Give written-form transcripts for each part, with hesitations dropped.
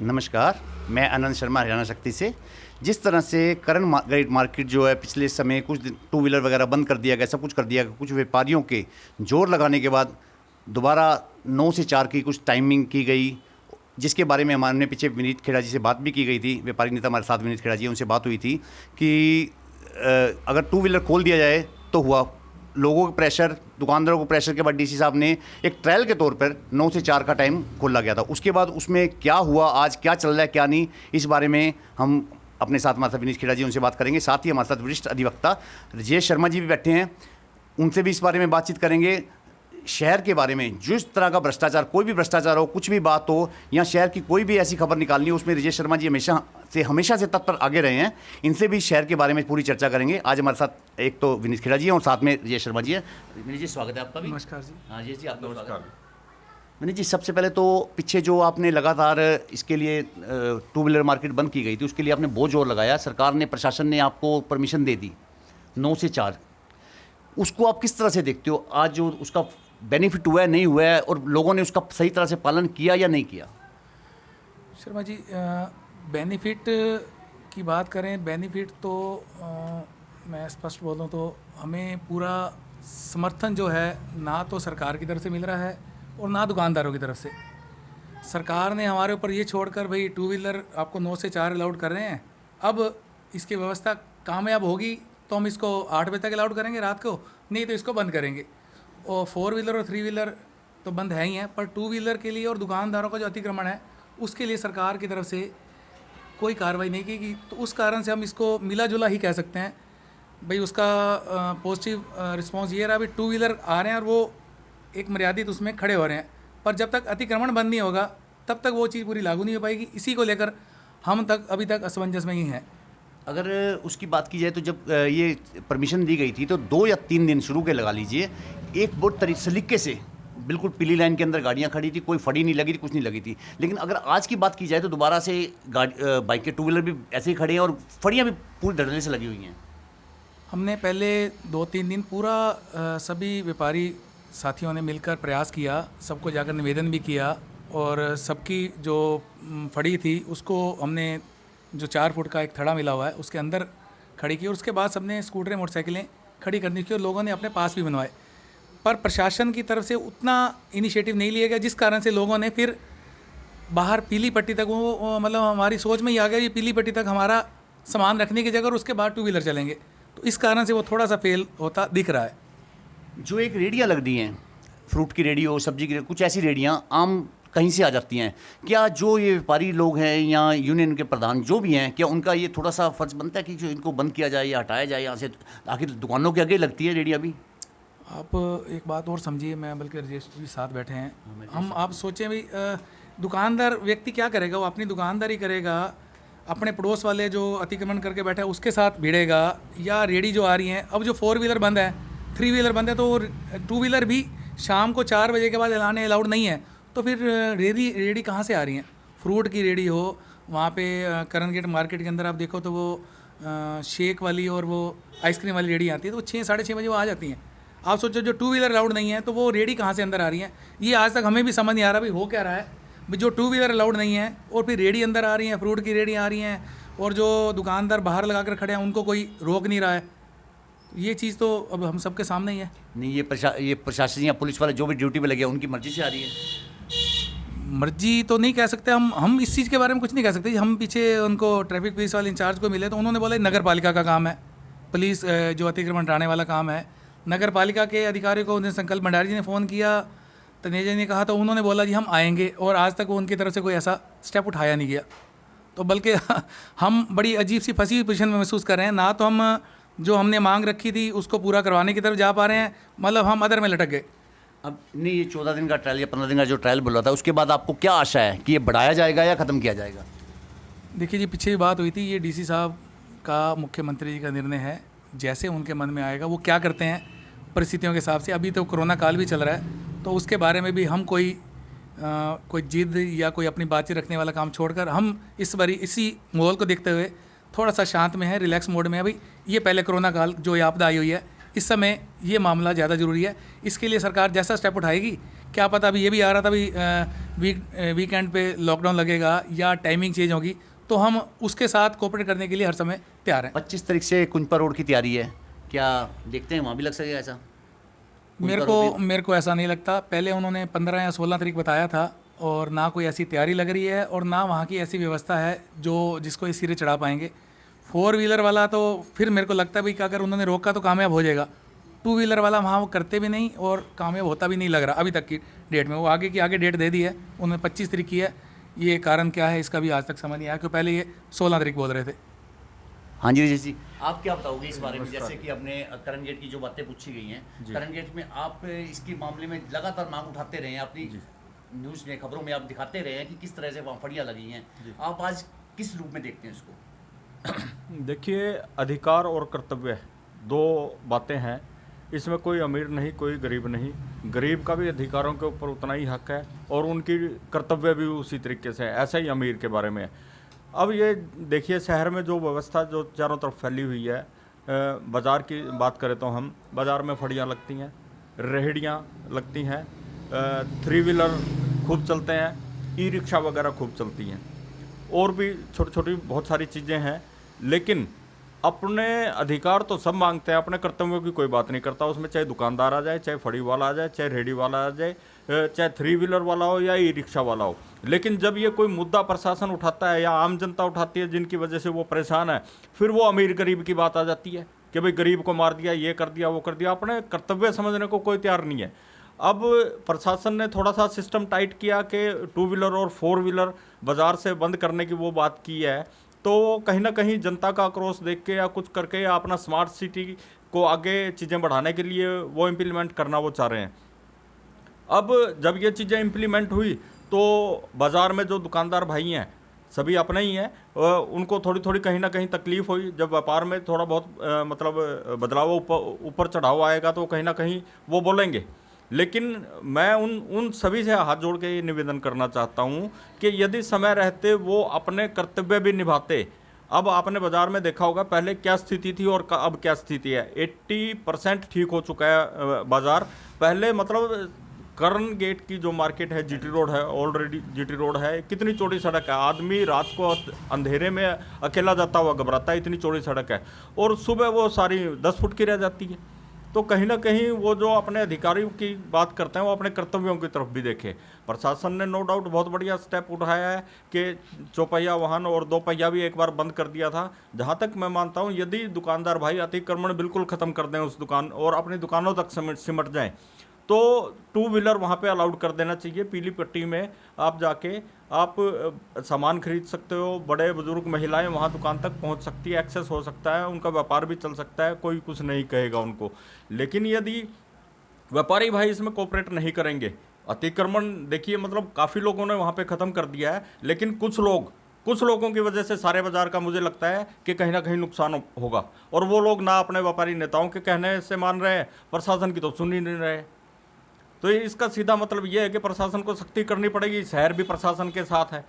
नमस्कार, मैं आनंद शर्मा हरियाणा शक्ति से। जिस तरह से करंट मार्केट जो है पिछले समय कुछ दिन टू व्हीलर वगैरह बंद कर दिया गया, सब कुछ कर दिया गया, कुछ व्यापारियों के जोर लगाने के बाद दोबारा 9 से 4 की कुछ टाइमिंग की गई, जिसके बारे में हमने पीछे विनीत खेड़ा जी से बात भी की गई थी। व्यापारी नेता हमारे साथ विनीत खेड़ा जी, उनसे बात हुई थी कि अगर टू व्हीलर खोल दिया जाए तो हुआ, लोगों के प्रेशर, दुकानदारों को प्रेशर के बाद डीसी साहब ने एक ट्रायल के तौर पर 9 से 4 का टाइम खोला गया था। उसके बाद उसमें क्या हुआ, आज क्या चल रहा है क्या नहीं, इस बारे में हम अपने साथ हमारे साथ विनीत खेड़ा जी, उनसे बात करेंगे। साथ ही हमारे साथ वरिष्ठ अधिवक्ता राजेश शर्मा जी भी बैठे हैं, उनसे भी इस बारे में बातचीत करेंगे। शहर के बारे में जिस तरह का भ्रष्टाचार, कोई भी भ्रष्टाचार हो, कुछ भी बात हो, या शहर की कोई भी ऐसी खबर निकालनी हो, उसमें राजेश शर्मा जी हमेशा से तत्पर आगे रहे हैं। इनसे भी शहर के बारे में पूरी चर्चा करेंगे। आज हमारे साथ एक तो विनीत खेड़ा जी हैं और साथ में राजेश शर्मा जी हैं। विनीत जी, स्वागत है आपका भी। नमस्कार जी। हाँ जी, आपका नमस्कार। विनीत जी, सबसे पहले तो पीछे जो आपने लगातार इसके लिए टू व्हीलर मार्केट बंद की गई थी, उसके लिए आपने बहुत जोर लगाया, सरकार ने, प्रशासन ने आपको परमिशन दे दी 9 से 4। उसको आप किस तरह से देखते हो? आज जो उसका बेनिफिट हुआ है, नहीं हुआ है, और लोगों ने उसका सही तरह से पालन किया या नहीं किया? शर्मा जी, बेनिफिट की बात करें, बेनिफिट तो मैं स्पष्ट बोलूं तो हमें पूरा समर्थन जो है ना तो सरकार की तरफ से मिल रहा है और ना दुकानदारों की तरफ से। सरकार ने हमारे ऊपर ये छोड़कर भाई टू व्हीलर आपको 9 से 4 अलाउड कर रहे हैं, अब इसकी व्यवस्था कामयाब होगी तो हम इसको 8 बजे तक अलाउड करेंगे रात को, नहीं तो इसको बंद करेंगे। और 4 व्हीलर और 3 व्हीलर तो बंद है ही हैं, पर टू व्हीलर के लिए और दुकानदारों का जो अतिक्रमण है उसके लिए सरकार की तरफ से कोई कार्रवाई नहीं की, तो उस कारण से हम इसको मिला जुला ही कह सकते हैं। भाई उसका पॉजिटिव रिस्पांस ये रहा, अभी टू व्हीलर आ रहे हैं और वो एक मर्यादित उसमें खड़े हो रहे हैं, पर जब तक अतिक्रमण बंद नहीं होगा तब तक वो चीज़ पूरी लागू नहीं हो पाएगी। इसी को लेकर हम अभी तक असमंजस में ही हैं। अगर उसकी बात की जाए तो जब ये परमिशन दी गई थी तो 2 या 3 दिन शुरू के लगा लीजिए, एक बहुत सलीके से बिल्कुल पीली लाइन के अंदर गाड़ियां खड़ी थी, कोई फड़ी नहीं लगी थी, कुछ नहीं लगी थी। लेकिन अगर आज की बात की जाए तो दोबारा से बाइक के टू व्हीलर भी ऐसे ही खड़े हैं और फड़ियां भी पूरी धड़ल्ले से लगी हुई हैं। हमने पहले 2-3 दिन पूरा सभी व्यापारी साथियों ने मिलकर प्रयास किया, सबको जाकर निवेदन भी किया, और सबकी जो फड़ी थी उसको हमने जो 4 फुट का एक थड़ा मिला हुआ है उसके अंदर खड़ी की, और उसके बाद सबने स्कूटरें, मोटरसाइकिलें खड़ी करनी की और लोगों ने अपने पास भी बनवाए। पर प्रशासन की तरफ से उतना इनिशिएटिव नहीं लिया गया, जिस कारण से लोगों ने फिर बाहर पीली पट्टी तक, वो मतलब हमारी सोच में ही आ गया ये पीली पट्टी तक हमारा सामान रखने की जगह और उसके बाद टू व्हीलर चलेंगे, तो इस कारण से वो थोड़ा सा फेल होता दिख रहा है। जो एक रेडियाँ लग रही हैं, फ्रूट की रेडी हो, सब्जी की, कुछ ऐसी रेडियाँ आम कहीं से आ जाती हैं, क्या जो ये व्यापारी लोग हैं या यूनियन के प्रधान जो भी हैं, क्या उनका ये थोड़ा सा फर्ज बनता है कि जो इनको बंद किया जाए या हटाया जाए यहाँ से? आखिर दुकानों के आगे लगती है रेडियाँ भी। आप एक बात और समझिए, मैं बल्कि राजेश जी साथ बैठे हैं, हम आप सोचें भाई दुकानदार व्यक्ति क्या करेगा? वो अपनी दुकानदारी करेगा, अपने पड़ोस वाले जो अतिक्रमण करके बैठा है उसके साथ भिड़ेगा, या रेडी जो आ रही हैं, अब जो 4 व्हीलर बंद है, 3 व्हीलर बंद है, तो टू व्हीलर भी शाम को 4 बजे के बाद लाने अलाउड नहीं है, तो फिर रेडी कहाँ से आ रही हैं? फ्रूट की रेडी हो, वहाँ पे करन गेट मार्केट के अंदर आप देखो तो वो शेक वाली और वो आइसक्रीम वाली रेडी आती है, तो वो 6-6:30 बजे वो आ जाती हैं। आप सोचो जो टू व्हीलर अलाउड नहीं है तो वो रेडी कहाँ से अंदर आ रही हैं? ये आज तक हमें भी समझ नहीं आ रहा भाई हो क्या रहा है। भाई जो टू व्हीलर अलाउड नहीं है और फिर रेडी अंदर आ रही हैं, फ्रूट की रेडी आ रही हैं, और जो दुकानदार बाहर लगा कर खड़े हैं उनको कोई रोक नहीं रहा है। ये चीज़ तो अब हम सबके सामने ही है। नहीं, ये प्रशासन या पुलिस वाले जो भी ड्यूटी पे लगे हैं उनकी मर्जी से आ रही है। मर्जी तो नहीं कह सकते हम इस चीज़ के बारे में कुछ नहीं कह सकते। हम पीछे उनको ट्रैफिक पुलिस वाले इंचार्ज को मिले तो उन्होंने बोला नगर पालिका का काम है, पुलिस जो अतिक्रमण हटाने वाला काम है। नगर पालिका के अधिकारियों को उन्हें संकल्प भंडारी जी ने फ़ोन किया, तनेजा ने कहा, तो उन्होंने बोला जी हम आएंगे, और आज तक वो उनकी तरफ से कोई ऐसा स्टेप उठाया नहीं गया। तो बल्कि हम बड़ी अजीब सी फंसी हुई पोजीशन में महसूस कर रहे हैं, ना तो हम जो हमने मांग रखी थी उसको पूरा करवाने की तरफ जा पा रहे हैं, मतलब हम अदर में लटक गए। अब नहीं, ये 14 दिन का ट्रायल या 15 दिन का जो ट्रायल बोला था, उसके बाद आपको क्या आशा है कि ये बढ़ाया जाएगा या ख़त्म किया जाएगा? देखिए जी, पीछे भी बात हुई थी, ये डीसी साहब का, मुख्यमंत्री जी का निर्णय है, जैसे उनके मन में आएगा वो क्या करते हैं परिस्थितियों के हिसाब से। अभी तो कोरोना काल भी चल रहा है, तो उसके बारे में भी हम कोई जिद या कोई अपनी बातचीत रखने वाला काम छोड़कर हम इस बारी इसी माहौल को देखते हुए थोड़ा सा शांत में है, रिलैक्स मोड में है। भाई ये पहले कोरोना काल जो ये आपदा आई हुई है, इस समय ये मामला ज़्यादा ज़रूरी है। इसके लिए सरकार जैसा स्टेप उठाएगी क्या पता अभी ये भी आ रहा था अभी वीकेंड पे लॉकडाउन लगेगा या टाइमिंग चेंज होगी, तो हम उसके साथ कोऑपरेट करने के लिए हर समय तैयार हैं। 25 तारीख से कुंजपा रोड की तैयारी है, क्या देखते हैं वहाँ भी लग सकेगा ऐसा? मेरे को ऐसा नहीं लगता। पहले उन्होंने 15 या 16 तारीख बताया था, और ना कोई ऐसी तैयारी लग रही है और ना वहाँ की ऐसी व्यवस्था है जो जिसको इस सिरे चढ़ा पाएंगे। 4 व्हीलर वाला तो फिर मेरे को लगता है भाई कि अगर उन्होंने रोका तो कामयाब हो जाएगा। 2 व्हीलर वाला वहाँ वो करते भी नहीं और कामयाब होता भी नहीं लग रहा अभी तक की डेट में। वो आगे की आगे डेट दे दी है उन्होंने, 25 तारीख की है। ये कारण क्या है इसका भी आज तक समझ नहीं आया, क्योंकि पहले ये 16 तारीख बोल रहे थे। हाँ जी जी, आप क्या बताओगे इस बारे में? जैसे कि अपने करण गेट की जो बातें पूछी गई हैं, करण गेट में आप इसके मामले में लगातार मांग उठाते रहे हैं, अपनी न्यूज़ में खबरों में आप दिखाते रहे हैं कि किस तरह से वहाँ फड़ियाँ लगी हैं। आप आज किस रूप में देखते हैं इसको? देखिए, अधिकार और कर्तव्य 2 बातें हैं। इसमें कोई अमीर नहीं, कोई गरीब नहीं। गरीब का भी अधिकारों के ऊपर उतना ही हक है और उनकी कर्तव्य भी उसी तरीके से है। ऐसा ही अमीर के बारे में है। अब ये देखिए, शहर में जो व्यवस्था जो चारों तरफ फैली हुई है, बाज़ार की बात करें तो हम बाज़ार में फड़ियाँ लगती हैं, रेहड़ियाँ लगती हैं, 3 व्हीलर खूब चलते हैं, ई रिक्शा वगैरह खूब चलती हैं, और भी छोटी छोटी बहुत सारी चीज़ें हैं। लेकिन अपने अधिकार तो सब मांगते हैं, अपने कर्तव्यों की कोई बात नहीं करता उसमें। चाहे दुकानदार आ जाए, चाहे फड़ी वाला आ जाए, चाहे रेहड़ी वाला आ जाए, चाहे 3 व्हीलर वाला हो या ई रिक्शा वाला हो। लेकिन जब ये कोई मुद्दा प्रशासन उठाता है या आम जनता उठाती है जिनकी वजह से वो परेशान है, फिर वो अमीर गरीब की बात आ जाती है कि भाई गरीब को मार दिया, ये कर दिया, वो कर दिया। अपने कर्तव्य समझने को कोई तैयार नहीं है। अब प्रशासन ने थोड़ा सा सिस्टम टाइट किया कि 2 व्हीलर और 4 व्हीलर बाज़ार से बंद करने की वो बात की है, तो कहीं ना कहीं जनता का आक्रोश देख के या कुछ करके या अपना स्मार्ट सिटी को आगे चीज़ें बढ़ाने के लिए वो इम्प्लीमेंट करना वो चाह रहे हैं। अब जब ये चीज़ें इम्प्लीमेंट हुई तो बाज़ार में जो दुकानदार भाई हैं सभी अपने ही हैं, उनको थोड़ी थोड़ी कहीं ना कहीं तकलीफ हुई। जब व्यापार में थोड़ा बहुत मतलब बदलाव ऊपर चढ़ाव आएगा तो कहीं ना कहीं वो बोलेंगे। लेकिन मैं उन सभी से हाथ जोड़ के ये निवेदन करना चाहता हूँ कि यदि समय रहते वो अपने कर्तव्य भी निभाते। अब आपने बाज़ार में देखा होगा पहले क्या स्थिति थी और अब क्या स्थिति है। 80% ठीक हो चुका है बाज़ार। पहले मतलब कर्ण गेट की जो मार्केट है, जीटी रोड है, ऑलरेडी जीटी रोड है, कितनी चौड़ी सड़क है। आदमी रात को अंधेरे में अकेला जाता हुआ घबराता है, इतनी चौड़ी सड़क है, और सुबह वो सारी 10 फुट की रह जाती है। तो कहीं ना कहीं वो जो अपने अधिकारियों की बात करते हैं वो अपने कर्तव्यों की तरफ भी देखें। प्रशासन ने नो डाउट बहुत बढ़िया स्टेप उठाया है कि चौपहिया वाहन और 2 पहिया भी एक बार बंद कर दिया था। जहाँ तक मैं मानता हूँ यदि दुकानदार भाई अतिक्रमण बिल्कुल ख़त्म कर दें उस दुकान और अपनी दुकानों तक सिमट जाएँ तो 2 व्हीलर वहाँ पे अलाउड कर देना चाहिए। पीली पट्टी में आप जाके आप सामान खरीद सकते हो, बड़े बुजुर्ग महिलाएं वहाँ दुकान तक पहुँच सकती है, एक्सेस हो सकता है, उनका व्यापार भी चल सकता है, कोई कुछ नहीं कहेगा उनको। लेकिन यदि व्यापारी भाई इसमें कोऑपरेट नहीं करेंगे, अतिक्रमण देखिए मतलब काफ़ी लोगों ने वहाँ पे ख़त्म कर दिया है, लेकिन कुछ लोगों की वजह से सारे बाजार का मुझे लगता है कि कहीं ना कहीं नुकसान होगा। और वो लोग ना अपने व्यापारी नेताओं के कहने से मान रहे हैं, प्रशासन की तो सुन ही नहीं रहे। तो इसका सीधा मतलब ये है कि प्रशासन को सख्ती करनी पड़ेगी। शहर भी प्रशासन के साथ है।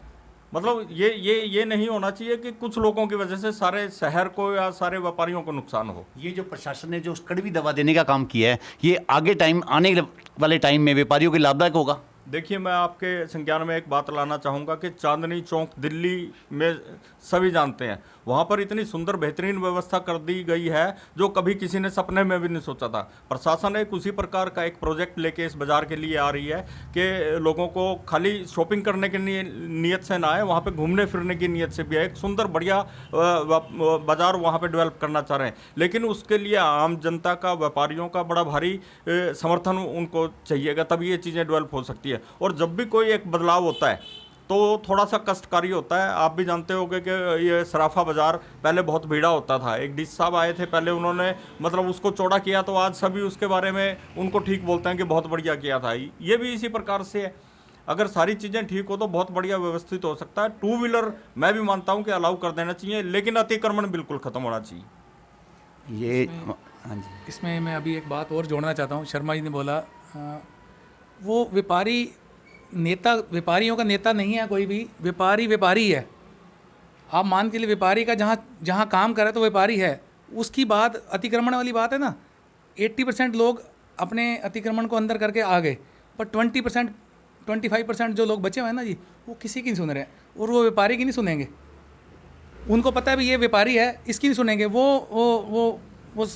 मतलब ये नहीं होना चाहिए कि कुछ लोगों की वजह से सारे शहर को या सारे व्यापारियों को नुकसान हो। ये जो प्रशासन ने जो कड़वी दवा देने का काम किया है, ये आगे आने वाले टाइम में व्यापारियों के लाभदायक होगा? देखिए, मैं आपके संज्ञान में एक बात लाना चाहूँगा कि चांदनी चौक दिल्ली में सभी जानते हैं, वहाँ पर इतनी सुंदर बेहतरीन व्यवस्था कर दी गई है जो कभी किसी ने सपने में भी नहीं सोचा था। प्रशासन एक उसी प्रकार का एक प्रोजेक्ट लेके इस बाज़ार के लिए आ रही है कि लोगों को खाली शॉपिंग करने की नीयत से ना है, वहाँ पे घूमने फिरने की नीयत से भी है। एक सुंदर बढ़िया बाज़ार वहाँ पे डेवलप करना चाह रहे हैं, लेकिन उसके लिए आम जनता का, व्यापारियों का बड़ा भारी समर्थन उनको चाहिएगा, तभी ये चीज़ें डेवलप हो सकती है। और जब भी कोई एक बदलाव होता है तो थोड़ा सा कष्टकारी होता है। आप भी जानते होंगे कि ये सराफा बाज़ार पहले बहुत भीड़ा होता था। एक डीसी साहब आए थे पहले, उन्होंने मतलब उसको चौड़ा किया तो आज सभी उसके बारे में उनको ठीक बोलते हैं कि बहुत बढ़िया किया था। ये भी इसी प्रकार से है। अगर सारी चीज़ें ठीक हो तो बहुत बढ़िया व्यवस्थित हो सकता है। 2 व्हीलर मैं भी मानता हूँ कि अलाउ कर देना चाहिए, लेकिन अतिक्रमण बिल्कुल ख़त्म होना चाहिए। ये हाँ जी, इसमें मैं अभी एक बात और जोड़ना चाहता हूँ। शर्मा जी ने बोला वो व्यापारियों का नेता नहीं है कोई भी, व्यापारी है। आप मान के लिए व्यापारी का जहाँ काम करे तो व्यापारी है। उसकी बात अतिक्रमण वाली बात है ना, 80% लोग अपने अतिक्रमण को अंदर करके आ गए, पर 25% जो लोग बचे हुए हैं ना जी, वो किसी की नहीं सुन रहे हैं, और वो व्यापारी की नहीं सुनेंगे। उनको पता है भी ये व्यापारी है, इसकी नहीं सुनेंगे, वो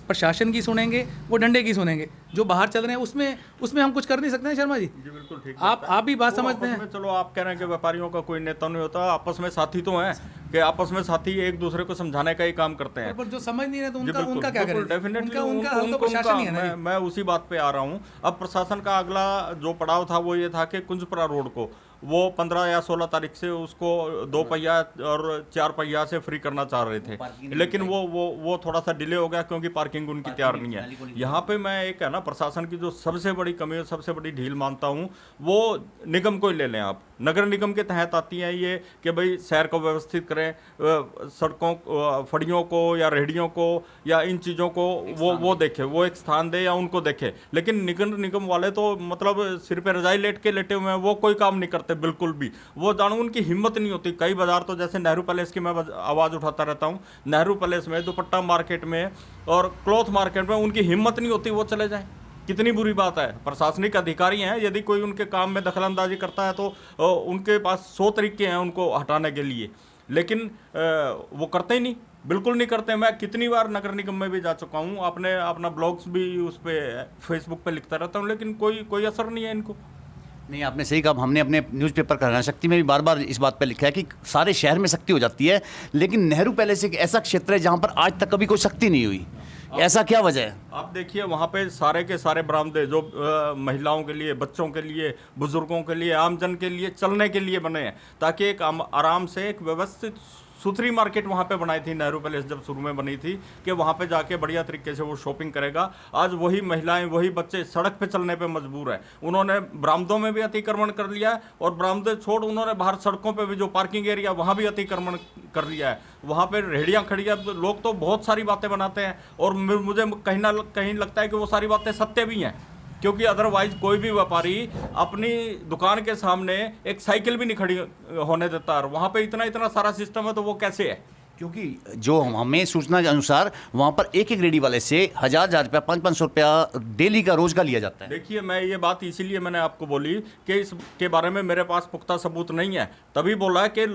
प्रशासन की सुनेंगे, वो डंडे की सुनेंगे। जो बाहर चल रहे हैं उसमें हम कुछ कर नहीं सकते हैं शर्मा जी। जी बिल्कुल ठीक। आप भी बात समझते हैं। चलो आप कह रहे हैं कि व्यापारियों का कोई नेता नहीं होता, आपस में साथी तो हैं कि आपस में साथी एक दूसरे को समझाने का ही काम करते हैं। पर जो समझ नहीं रहे तो जी उनका क्या करें? डेफिनेटली उनका हल तो प्रशासन ही है ना जी। मैं उसी बात पे आ रहा हूँ। अब प्रशासन का अगला जो पड़ाव था वो ये था कि कुंजपुरा रोड को वो 15 या 16 तारीख से उसको 2 पहिया और 4 पहिया से फ्री करना चाह रहे थे, लेकिन वो थोड़ा सा डिले हो गया क्योंकि पार्किंग उनकी तैयार नहीं है। यहाँ पे मैं एक है ना प्रशासन की जो सबसे बड़ी कमी और सबसे बड़ी ढील मानता हूँ, वो निगम को ही ले लें आप। नगर निगम के तहत आती है ये कि भाई शहर को व्यवस्थित करें, सड़कों फड़ियों को या रेहड़ियों को या इन चीज़ों को वो देखे, वो एक स्थान दे या उनको देखे। लेकिन नगर निगम वाले तो मतलब सिर पे रजाई लेट के लेटे हुए हैं, वो कोई काम नहीं करते बिल्कुल भी। वो जानू उनकी हिम्मत नहीं होती। कई बाजार तो जैसे नेहरू पैलेस की मैं आवाज़ उठाता रहता हूँ, नेहरू पैलेस में, दुपट्टा मार्केट में और क्लॉथ मार्केट में उनकी हिम्मत नहीं होती वो चले जाएं। कितनी बुरी बात है। प्रशासनिक अधिकारी हैं, यदि कोई उनके काम में दखलंदाजी करता है तो उनके पास 100 तरीके हैं उनको हटाने के लिए, लेकिन वो करते ही नहीं, बिल्कुल नहीं करते। मैं कितनी बार नगर निगम में भी जा चुका हूँ, अपना ब्लॉग्स भी उस पर फेसबुक पे लिखता रहता हूँ, लेकिन कोई असर नहीं है इनको। नहीं, आपने सही कहा। हमने अपने न्यूज़पेपर हरियाणा शक्ति में भी बार बार इस बात पर लिखा है कि सारे शहर में शक्ति हो जाती है, लेकिन नेहरू पैलेस एक ऐसा क्षेत्र है जहाँ पर आज तक कभी कोई शक्ति नहीं हुई। ऐसा क्या वजह है? आप देखिए वहाँ पे सारे के सारे बरामदे जो महिलाओं के लिए, बच्चों के लिए, बुजुर्गों के लिए, आमजन के लिए चलने के लिए बने हैं, ताकि एक आराम से एक व्यवस्थित सुथरी मार्केट वहाँ पे बनाई थी नेहरू पैलेस जब शुरू में बनी थी, कि वहाँ पे जाके बढ़िया तरीके से वो शॉपिंग करेगा। आज वही महिलाएं, वही बच्चे सड़क पे चलने पे मजबूर हैं। उन्होंने बरामदों में भी अतिक्रमण कर लिया है, और बरामदे छोड़ उन्होंने बाहर सड़कों पे भी जो पार्किंग एरिया वहाँ भी अतिक्रमण कर लिया है। वहाँ पे रेहड़ियाँ खड़ी है। लोग तो बहुत सारी बातें बनाते हैं, और मुझे कहीं ना कहीं लगता है कि वो सारी बातें सत्य भी हैं, क्योंकि अदरवाइज कोई भी व्यापारी अपनी दुकान के सामने एक साइकिल भी नहीं खड़ी होने देता, और वहाँ पे इतना सारा सिस्टम है, तो वो कैसे है? क्योंकि जो हमें सूचना के अनुसार वहाँ पर एक रेडी वाले से 1000 रुपया, 500 रुपया डेली का रोज का लिया जाता है। देखिए, मैं ये बात इसीलिए मैंने आपको बोली कि इसके बारे में मेरे पास पुख्ता सबूत नहीं है, तभी बोला कि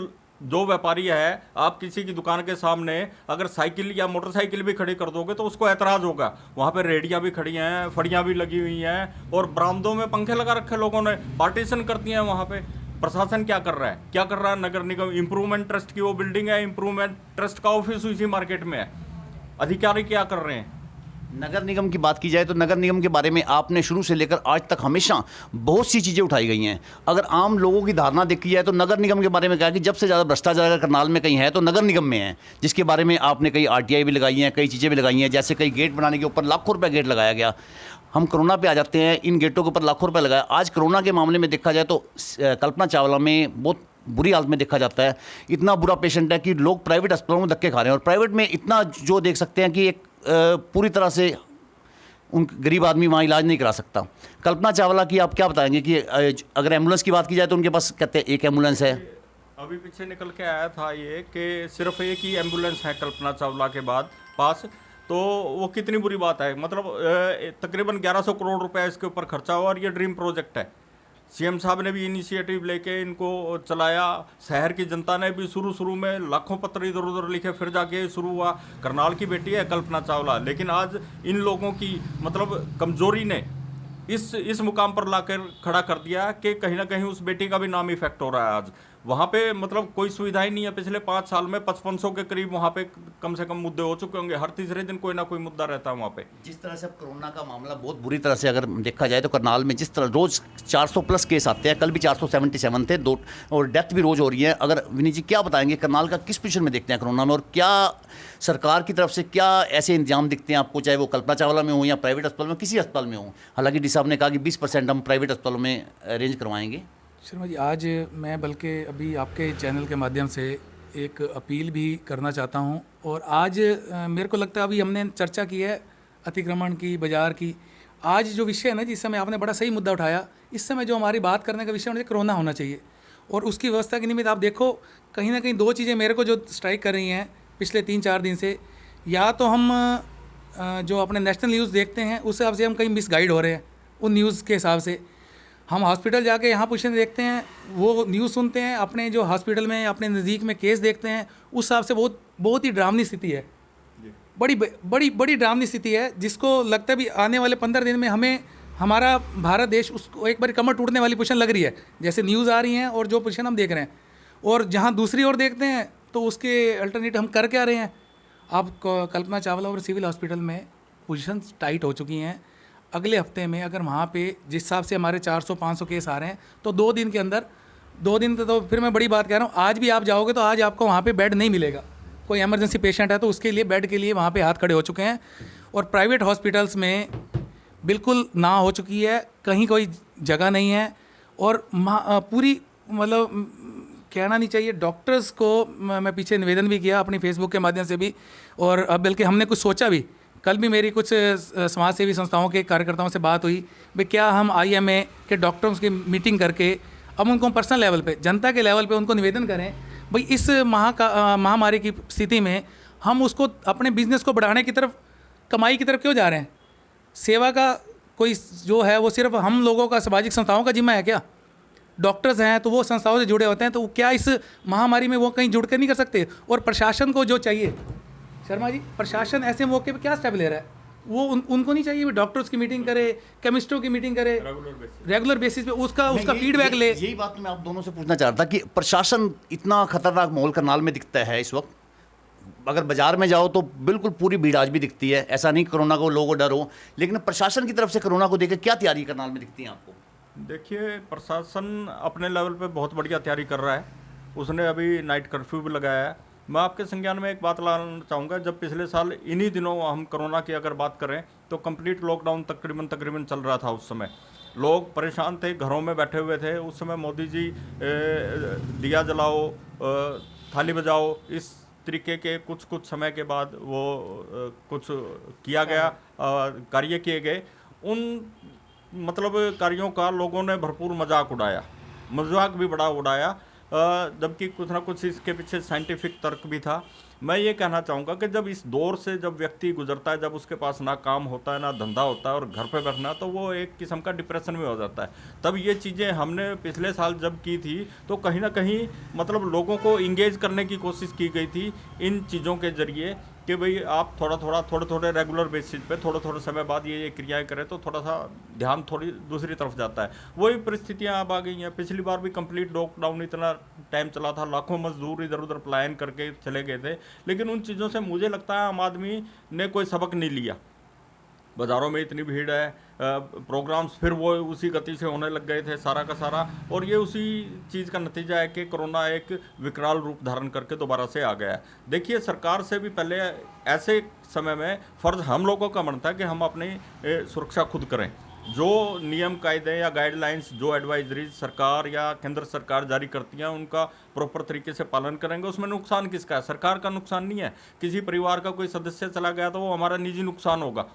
जो व्यापारी है, आप किसी की दुकान के सामने अगर साइकिल या मोटरसाइकिल भी खड़ी कर दोगे तो उसको ऐतराज़ होगा। वहाँ पे रेहड़ियाँ भी खड़ी हैं, फड़ियाँ भी लगी हुई हैं, और बरामदों में पंखे लगा रखे लोगों ने, पार्टीशन करती हैं वहाँ पे। प्रशासन क्या कर रहा है? क्या कर रहा है नगर निगम? इंप्रूवमेंट ट्रस्ट की वो बिल्डिंग है, इंप्रूवमेंट ट्रस्ट का ऑफिस उसी मार्केट में है। अधिकारी क्या कर रहे हैं? नगर निगम की बात की जाए तो नगर निगम के बारे में आपने शुरू से लेकर आज तक हमेशा बहुत सी चीज़ें उठाई गई हैं। अगर आम लोगों की धारणा देखी जाए तो नगर निगम के बारे में कहा कि जब से ज़्यादा भ्रष्टाचार अगर करनाल में कहीं है तो नगर निगम में है, जिसके बारे में आपने कई RTI भी लगाई हैं, कई चीज़ें भी लगाई हैं। जैसे कई गेट बनाने के ऊपर लाखों रुपये गेट लगाया गया। हम कोरोना पे आ जाते हैं, इन गेटों के ऊपर लाखों रुपये लगाया। आज कोरोना के मामले में देखा जाए तो कल्पना चावला में बहुत बुरी हालत में देखा जाता है। इतना बुरा पेशेंट है कि लोग प्राइवेट अस्पतालों में धक्के खा रहे हैं, और प्राइवेट में इतना जो देख सकते हैं कि एक पूरी तरह से उन गरीब आदमी वहाँ इलाज नहीं करा सकता। कल्पना चावला की आप क्या बताएंगे कि अगर एम्बुलेंस की बात की जाए तो उनके पास कहते हैं एक एम्बुलेंस है। अभी पीछे निकल के आया था ये कि सिर्फ एक ही एम्बुलेंस है कल्पना चावला के बाद पास, तो वो कितनी बुरी बात है। मतलब तकरीबन 1100 करोड़ रुपए इसके ऊपर खर्चा हुआ, और ये ड्रीम प्रोजेक्ट है। CM साहब ने भी इनिशिएटिव लेके इनको चलाया, शहर की जनता ने भी शुरू में लाखों पत्र इधर उधर लिखे, फिर जाके शुरू हुआ। करनाल की बेटी है कल्पना चावला, लेकिन आज इन लोगों की मतलब कमजोरी ने इस मुकाम पर लाकर खड़ा कर दिया कि कहीं ना कहीं उस बेटी का भी नाम इफेक्ट हो रहा है। आज वहाँ पे मतलब कोई सुविधा ही नहीं है। पिछले 5 साल में 5500 के करीब वहाँ पे कम से कम मुद्दे हो चुके होंगे। हर तीसरे दिन कोई ना कोई मुद्दा रहता है वहाँ पे। जिस तरह से अब कोरोना का मामला बहुत बुरी तरह से अगर देखा जाए तो करनाल में जिस तरह रोज़ 400 प्लस केस आते हैं, कल भी 477 थे, 2 और डेथ भी रोज़ हो रही है। अगर विनीत जी क्या बताएंगे करनाल का किस पोजीशन में देखते हैं कोरोना में, और क्या सरकार की तरफ से क्या ऐसे इंतजाम दिखते हैं आपको, चाहे वो कल्पना चावला में हो या प्राइवेट अस्पताल में, किसी अस्पताल में हो? हालांकि डी साहब ने कहा कि 20% हम प्राइवेट अस्पतालों में अरेंज करवाएंगे। शर्मा जी, आज मैं बल्कि अभी आपके चैनल के माध्यम से एक अपील भी करना चाहता हूं, और आज मेरे को लगता है अभी हमने चर्चा की है अतिक्रमण की, बाज़ार की। आज जो विषय है ना, जिस समय आपने बड़ा सही मुद्दा उठाया, इस समय जो हमारी बात करने का विषय है कोरोना होना चाहिए, और उसकी व्यवस्था के निमित्त आप देखो कहीं ना कहीं 2 चीज़ें मेरे को जो स्ट्राइक कर रही हैं पिछले 3-4 दिन से। या तो हम जो अपने नेशनल न्यूज़ देखते हैं उस हिसाब से हम कहीं मिसगाइड हो रहे हैं उन न्यूज़ के हिसाब से। हम हॉस्पिटल जाके यहाँ पोजीशन देखते हैं, वो न्यूज़ सुनते हैं, अपने जो हॉस्पिटल में अपने नज़दीक में केस देखते हैं, उस हिसाब से बहुत बहुत ही डरावनी स्थिति है, बड़ी बड़ी बड़ी डरावनी स्थिति है, जिसको लगता है भी आने वाले 15 दिन में हमें हमारा भारत देश उसको एक बार कमर टूटने वाली पोजीशन लग रही है, जैसे न्यूज़ आ रही हैं और जो पोजीशन हम देख रहे हैं। और जहाँ दूसरी ओर देखते हैं तो उसके अल्टरनेट हम कर क्या रहे हैं। अब कल्पना चावला और सिविल हॉस्पिटल में पोजीशन टाइट हो चुकी हैं। अगले हफ्ते में अगर वहाँ पे जिस हिसाब से हमारे 400-500 केस आ रहे हैं तो 2 दिन के अंदर, 2 दिन तो फिर मैं बड़ी बात कह रहा हूँ, आज भी आप जाओगे तो आज आपको वहाँ पे बेड नहीं मिलेगा। कोई इमरजेंसी पेशेंट है तो उसके लिए बेड के लिए वहाँ पे हाथ खड़े हो चुके हैं। और प्राइवेट हॉस्पिटल्स में बिल्कुल ना हो चुकी है, कहीं कोई जगह नहीं है। और पूरी मतलब कहना नहीं चाहिए, डॉक्टर्स को मैं पीछे निवेदन भी किया अपनी फेसबुक के माध्यम से भी, और अब बल्कि हमने कुछ सोचा भी। कल भी मेरी कुछ समाज सेवी संस्थाओं के कार्यकर्ताओं से बात हुई भाई क्या हम IMA के डॉक्टर्स की मीटिंग करके अब उनको पर्सनल लेवल पे, जनता के लेवल पे उनको निवेदन करें भाई इस महामारी की स्थिति में हम उसको अपने बिजनेस को बढ़ाने की तरफ, कमाई की तरफ क्यों जा रहे हैं। सेवा का कोई जो है वो सिर्फ हम लोगों का, सामाजिक संस्थाओं का जिम्मा है क्या। डॉक्टर्स हैं तो वो संस्थाओं से जुड़े होते हैं, तो क्या इस महामारी में वो कहीं जुड़ कर नहीं कर सकते। और प्रशासन को जो चाहिए, शर्मा जी, प्रशासन ऐसे मौके पे क्या स्टेप ले रहा है, वो उनको नहीं चाहिए डॉक्टर्स की मीटिंग करे, केमिस्ट्रों की मीटिंग करे रेगुलर बेसिस पे, उसका फीडबैक ले। यही बात मैं आप दोनों से पूछना चाह रहा था कि प्रशासन इतना खतरनाक माहौल करनाल में दिखता है इस वक्त। अगर बाजार में जाओ तो बिल्कुल पूरी भीड़ आज भी दिखती है, ऐसा नहीं कोरोना को लोगों को डर हो, लेकिन प्रशासन की तरफ से कोरोना को देकर क्या तैयारी करनाल में दिखती है आपको। देखिए, प्रशासन अपने लेवल पे बहुत बढ़िया तैयारी कर रहा है। उसने अभी नाइट कर्फ्यू भी लगाया है। मैं आपके संज्ञान में एक बात लाना चाहूँगा, जब पिछले साल इन्हीं दिनों हम कोरोना की अगर बात करें तो कंप्लीट लॉकडाउन तकरीबन चल रहा था। उस समय लोग परेशान थे, घरों में बैठे हुए थे। उस समय मोदी जी दिया जलाओ, थाली बजाओ, इस तरीके के कुछ समय के बाद वो कुछ किया गया, कार्य किए गए। उन मतलब कार्यों का लोगों ने भरपूर मजाक उड़ाया, मजाक भी बड़ा उड़ाया, जबकि कुछ ना कुछ इसके पीछे साइंटिफिक तर्क भी था। मैं ये कहना चाहूँगा कि जब इस दौर से जब व्यक्ति गुजरता है, जब उसके पास ना काम होता है ना धंधा होता है और घर पे बैठना, तो वो एक किस्म का डिप्रेशन में हो जाता है। तब ये चीज़ें हमने पिछले साल जब की थी तो कहीं ना कहीं मतलब लोगों को इंगेज करने की कोशिश की गई थी इन चीज़ों के ज़रिए कि भाई आप थोड़े रेगुलर बेसिस पे थोड़े समय बाद ये क्रियाएं करें तो थोड़ा सा ध्यान थोड़ी दूसरी तरफ जाता है। वही परिस्थितियां अब आ गई हैं। पिछली बार भी कंप्लीट लॉकडाउन इतना टाइम चला था, लाखों मजदूर इधर उधर पलायन करके चले गए थे, लेकिन उन चीज़ों से मुझे लगता है आम आदमी ने कोई सबक नहीं लिया। बाज़ारों में इतनी भीड़ है, प्रोग्राम्स फिर वो उसी गति से होने लग गए थे सारा का सारा, और ये उसी चीज़ का नतीजा है कि कोरोना एक विकराल रूप धारण करके दोबारा से आ गया है। देखिए, सरकार से भी पहले ऐसे समय में फ़र्ज़ हम लोगों का बनता है कि हम अपनी सुरक्षा खुद करें। जो नियम कायदे या गाइडलाइंस, जो एडवाइजरीज सरकार या केंद्र सरकार जारी करती हैं, उनका प्रॉपर तरीके से पालन करेंगे। उसमें नुकसान किसका है? सरकार का नुकसान नहीं है। किसी परिवार का कोई सदस्य चला गया तो वो हमारा निजी नुकसान होगा।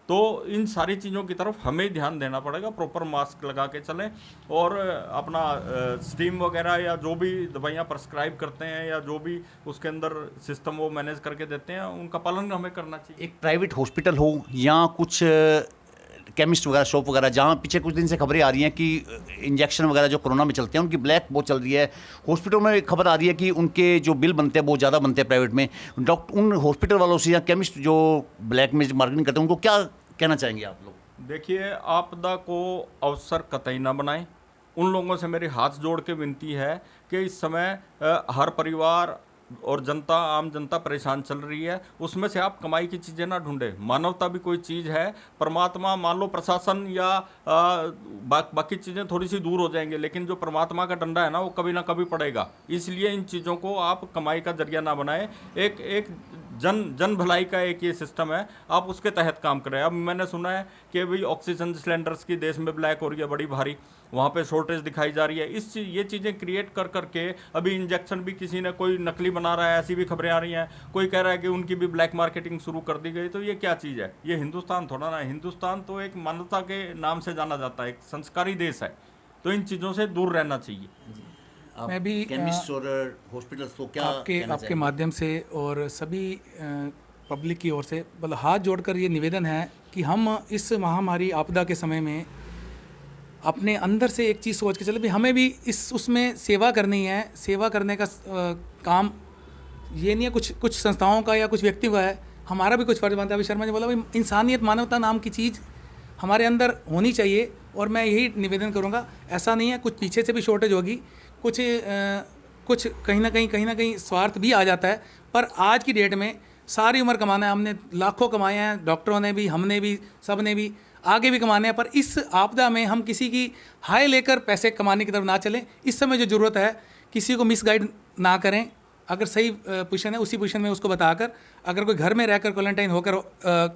तो इन सारी चीज़ों की तरफ हमें ध्यान देना पड़ेगा। प्रॉपर मास्क लगा के चलें और अपना स्टीम वगैरह या जो भी दवाइयाँ प्रेस्क्राइब करते हैं या जो भी उसके अंदर सिस्टम वो मैनेज करके देते हैं, उनका पालन हमें करना चाहिए। एक प्राइवेट हॉस्पिटल हो या कुछ केमिस्ट वगैरह शॉप वगैरह, जहाँ पीछे कुछ दिन से खबरें आ रही हैं कि इंजेक्शन वगैरह जो कोरोना में चलते हैं उनकी ब्लैक बहुत चल रही है। हॉस्पिटल में खबर आ रही है कि उनके जो बिल बनते हैं बहुत ज़्यादा बनते हैं प्राइवेट में। डॉक्टर उन हॉस्पिटल वालों से या केमिस्ट जो ब्लैक में मार्केटिंग करते हैं उनको क्या कहना चाहेंगे आप लोग? देखिए, आपदा को अवसर कतई ना बनाएं। उन लोगों से मेरी हाथ जोड़ के विनती है कि इस समय हर परिवार और जनता, आम जनता परेशान चल रही है, उसमें से आप कमाई की चीज़ें ना ढूंढें। मानवता भी कोई चीज़ है। परमात्मा, मान लो प्रशासन या बाकी चीज़ें थोड़ी सी दूर हो जाएंगे, लेकिन जो परमात्मा का डंडा है ना, वो कभी ना कभी पड़ेगा। इसलिए इन चीज़ों को आप कमाई का जरिया ना बनाएं। एक जन भलाई का एक ये सिस्टम है, आप उसके तहत काम करें। अब मैंने सुना है कि भाई ऑक्सीजन सिलेंडर्स की देश में ब्लैक हो रही है बड़ी भारी, वहाँ पे शॉर्टेज दिखाई जा रही है। ये चीज़ें क्रिएट कर करके अभी इंजेक्शन भी किसी ने कोई नकली बना रहा है, ऐसी भी खबरें आ रही हैं। कोई कह रहा है कि उनकी भी ब्लैक मार्केटिंग शुरू कर दी गई। तो ये क्या चीज़ है? ये हिंदुस्तान थोड़ा ना। हिंदुस्तान तो एक मानवता के नाम से जाना जाता है, एक संस्कारी देश है। तो इन चीज़ों से दूर रहना चाहिए। मैं भी केमिस्ट और हॉस्पिटल्स को क्या आपके माध्यम से और सभी पब्लिक की ओर से मतलब हाथ जोड़कर ये निवेदन है कि हम इस महामारी आपदा के समय में अपने अंदर से एक चीज़ सोच के चले भी हमें भी इस उसमें सेवा करनी है। सेवा करने का काम ये नहीं है कुछ संस्थाओं का या कुछ व्यक्तियों का है, हमारा भी कुछ फर्ज बनता है। अभी शर्मा जी बोला भाई इंसानियत मानवता नाम की चीज़ हमारे अंदर होनी चाहिए, और मैं यही निवेदन करूँगा। ऐसा नहीं है, कुछ पीछे से भी शॉर्टेज होगी, कुछ कहीं ना कहीं स्वार्थ भी आ जाता है, पर आज की डेट में सारी उम्र कमाना है। हमने लाखों कमाए हैं, डॉक्टरों ने भी, हमने भी, सब ने भी, आगे भी कमाने हैं, पर इस आपदा में हम किसी की हाय लेकर पैसे कमाने की तरफ ना चलें। इस समय जो ज़रूरत है किसी को मिसगाइड ना करें, अगर सही पोजीशन है उसी पोजीशन में उसको बताकर, अगर कोई घर में रहकर क्वारंटाइन होकर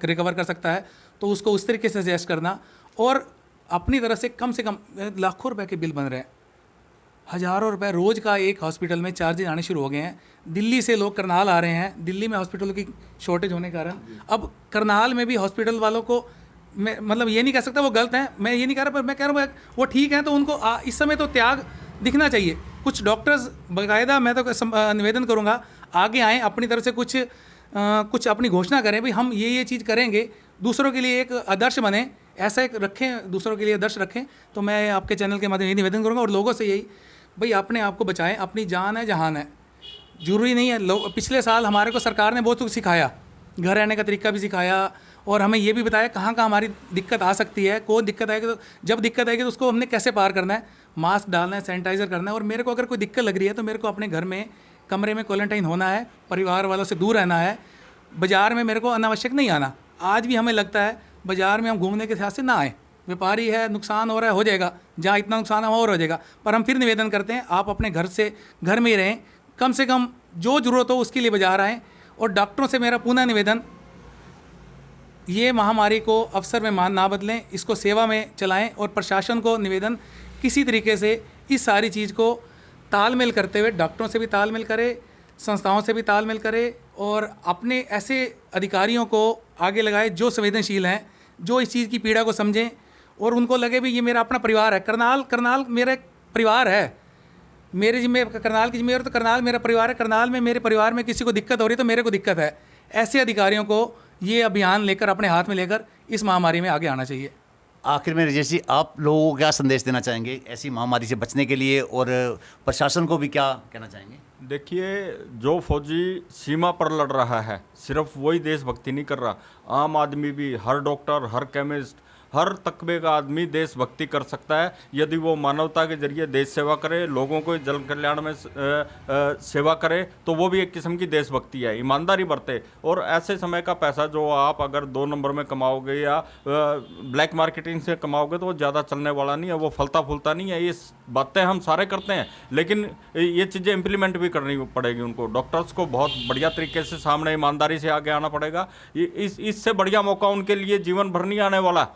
रिकवर कर सकता है तो उसको उस तरीके से सजेस्ट करना, और अपनी तरफ से कम लाखों रुपए के बिल बन रहे हैं, हज़ारों रुपए रोज़ का एक हॉस्पिटल में चार्जेज आने शुरू हो गए हैं। दिल्ली से लोग करनाल आ रहे हैं, दिल्ली में हॉस्पिटलों की शॉर्टेज होने के कारण अब करनाल में भी हॉस्पिटल वालों को मैं मतलब ये नहीं कह सकता वो गलत हैं, मैं ये नहीं कह रहा, पर मैं कह रहा हूँ वो ठीक हैं, तो उनको इस समय तो त्याग दिखना चाहिए। कुछ डॉक्टर्स बाकायदा, मैं तो निवेदन करूँगा आगे आएँ, अपनी तरफ से कुछ अपनी घोषणा करें भाई हम ये चीज़ करेंगे, दूसरों के लिए एक आदर्श बने, ऐसा एक रखें, दूसरों के लिए आदर्श रखें। तो मैं आपके चैनल के माध्यम से निवेदन करूँगा और लोगों से यही, भाई अपने आप को बचाएं, अपनी जान है जहान है, जरूरी नहीं है। पिछले साल हमारे को सरकार ने बहुत कुछ सिखाया, घर रहने का तरीका भी सिखाया, और हमें ये भी बताया कहाँ हमारी दिक्कत आ सकती है, कौन दिक्कत आएगी, तो जब दिक्कत आएगी तो उसको हमने कैसे पार करना है, मास्क डालना है, सैनिटाइज़र करना है। और मेरे को अगर कोई दिक्कत लग रही है तो मेरे को अपने घर में कमरे में क्वारंटाइन होना है, परिवार वालों से दूर रहना है, बाज़ार में मेरे को अनावश्यक नहीं आना। आज भी हमें लगता है बाज़ार में हम घूमने के हिसाब से ना आए, व्यापारी है, नुकसान हो रहा है, हो जाएगा, जहाँ इतना नुकसान है और हो जाएगा, पर हम फिर निवेदन करते हैं आप अपने घर में ही रहें, कम से कम जो ज़रूरत हो उसके लिए बाज़ार आएँ। और डॉक्टरों से मेरा पुनः निवेदन, ये महामारी को अवसर में मान ना बदलें, इसको सेवा में चलाएं, और प्रशासन को निवेदन किसी तरीके से इस सारी चीज़ को तालमेल करते हुए डॉक्टरों से भी तालमेल करे, संस्थाओं से भी तालमेल करे, और अपने ऐसे अधिकारियों को आगे लगाए जो संवेदनशील हैं, जो इस चीज़ की पीड़ा को समझें, और उनको लगे भी ये मेरा अपना परिवार है, करनाल मेरा एक परिवार है, मेरे जिम्मे करनाल की जिम्मेदारी, तो करनाल मेरा परिवार है, करनाल में मेरे परिवार में किसी को दिक्कत हो रही है तो मेरे को दिक्कत है। ऐसे अधिकारियों को ये अभियान लेकर, अपने हाथ में लेकर इस महामारी में आगे आना चाहिए। आखिर में राजेश जी, आप लोगों को क्या संदेश देना चाहेंगे ऐसी महामारी से बचने के लिए, और प्रशासन को भी क्या कहना चाहेंगे? देखिए, जो फौजी सीमा पर लड़ रहा है सिर्फ वही देशभक्ति नहीं कर रहा, आम आदमी भी, हर डॉक्टर, हर केमिस्ट, हर तकबे का आदमी देशभक्ति कर सकता है यदि वो मानवता के जरिए देश सेवा करे, लोगों को जन कल्याण में सेवा करे, तो वो भी एक किस्म की देशभक्ति है। ईमानदारी बरते, और ऐसे समय का पैसा जो आप अगर 2 नंबर में कमाओगे या ब्लैक मार्केटिंग से कमाओगे तो वो ज़्यादा चलने वाला नहीं है, वो फलता फूलता नहीं है। ये बातें हम सारे करते हैं, लेकिन ये चीज़ें इम्प्लीमेंट भी करनी पड़ेगी उनको। डॉक्टर्स को बहुत बढ़िया तरीके से सामने ईमानदारी से आगे आना पड़ेगा। इससे बढ़िया मौका उनके लिए जीवन भर नहीं आने वाला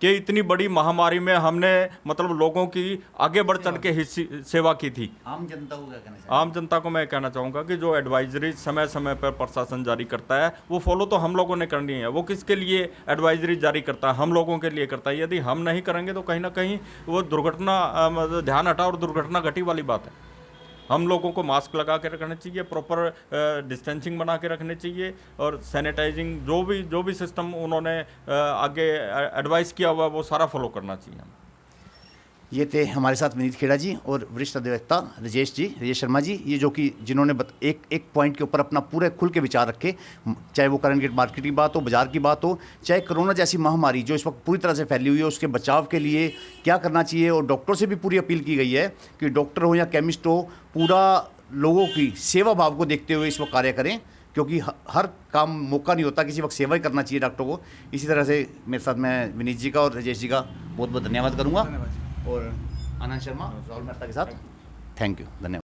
कि इतनी बड़ी महामारी में हमने मतलब लोगों की आगे बढ़ चढ़ के सेवा की थी। आम जनता को क्या कहना चाहिए? आम जनता को मैं कहना चाहूँगा कि जो एडवाइजरी समय समय पर प्रशासन जारी करता है वो फॉलो तो हम लोगों ने करनी है। वो किसके लिए एडवाइजरी जारी करता है? हम लोगों के लिए करता है। यदि हम नहीं करेंगे तो कहीं ना कहीं वो दुर्घटना ध्यान हटा और दुर्घटना घटी वाली बात है। हम लोगों को मास्क लगा के रखने चाहिए, प्रॉपर डिस्टेंसिंग बना के रखने चाहिए, और सैनिटाइजिंग जो भी सिस्टम उन्होंने आगे एडवाइस किया हुआ वो सारा फॉलो करना चाहिए। ये थे हमारे साथ विनीत खेड़ा जी और वरिष्ठ अधिवक्ता राजेश शर्मा जी, ये जो कि जिन्होंने एक पॉइंट के ऊपर अपना पूरे खुल के विचार रखे, चाहे वो करंट गेट मार्केट की बात हो, बाजार की बात हो, चाहे कोरोना जैसी महामारी जो इस वक्त पूरी तरह से फैली हुई है उसके बचाव के लिए क्या करना चाहिए। और डॉक्टरों से भी पूरी अपील की गई है कि डॉक्टर हो या केमिस्ट हो, पूरा लोगों की सेवा भाव को देखते हुए इस वक्त कार्य करें, क्योंकि हर काम मौका नहीं होता, किसी वक्त सेवा ही करना चाहिए डॉक्टर को। इसी तरह से मेरे साथ मैं विनीत जी का और राजेश जी का बहुत बहुत धन्यवाद करूँगा, और आनंद शर्मा, राहुल मेहता के साथ थैंक यू, धन्यवाद।